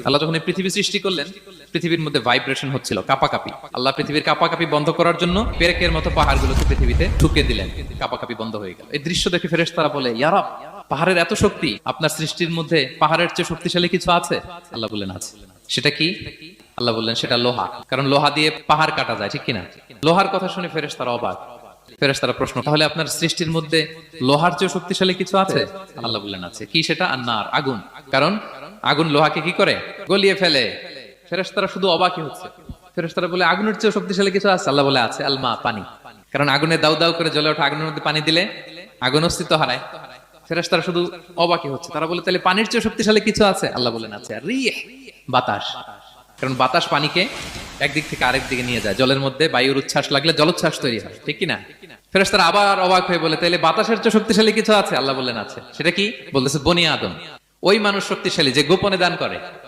আল্লাহ যখন এই পৃথিবী সৃষ্টি করলেন, পৃথিবীর মধ্যে ভাইব্রেশন হচ্ছিল, কাঁপাকাঁপি। আল্লাহ পৃথিবীর কাঁপাকাঁপি বন্ধ করার জন্য পেরেকের মতো পাহাড়গুলোকে পৃথিবীতে ঠুকে দিলেন, কাঁপাকাঁপি বন্ধ হয়ে গেল। এই দৃশ্য দেখে ফেরেশতারা বলে, ইয়া রব, পাহাড়ের এত শক্তি, আপনার সৃষ্টির মধ্যে পাহাড়ের চেয়ে শক্তিশালী কিছু আছে? আল্লাহ বললেন আছে। সেটা কি? আল্লাহ বললেন সেটা লোহা, কারণ লোহা দিয়ে পাহাড় কাটা যায়, ঠিক কিনা? লোহার কথা শুনে ফেরেশতারা অবাক। ফেরেশতারা প্রশ্ন, তাহলে আপনার সৃষ্টির মধ্যে লোহার চেয়ে শক্তিশালী কিছু আছে? আল্লাহ বললেন আছে। কি সেটা? আন্নার, আগুন। কারণ আগুন লোহাকে কি করে? গলিয়ে ফেলে। ফেরেশতারা শুধু অবাকই হচ্ছে। ফেরেশতারা বলে, আগুনের চেয়ে শক্তিশালী কিছু আছে? আল্লাহ বলে আছে, আলমা, পানি। কারণ আগুনে দাউ দাউ করে জ্বলে ওঠা আগুনের মধ্যে পানি দিলে আগুন অস্তিত্ব হারায়। ফেরেশতারা শুধু অবাকই হচ্ছে। তারা বলে, তাহলে পানির চেয়ে শক্তিশালী কিছু আছে? আল্লাহ বলেন আছে, রিহ, বাতাস। কারণ বাতাস পানিকে একদিক থেকে আরেক দিকে নিয়ে যায়। জলের মধ্যে বায়ুর উচ্ছ্বাস লাগলে জলোচ্ছ্বাস তৈরি হয়, ঠিক কিনা? ফেরেশতারা আবার অবাক হয়ে বলে, তাহলে বাতাসের চেয়ে শক্তিশালী কিছু আছে? আল্লাহ বললেন আছে। সেটা কি? বলতেছে বনি আদম, ওই মানুষ শক্তিশালী যে গোপনে দান করে।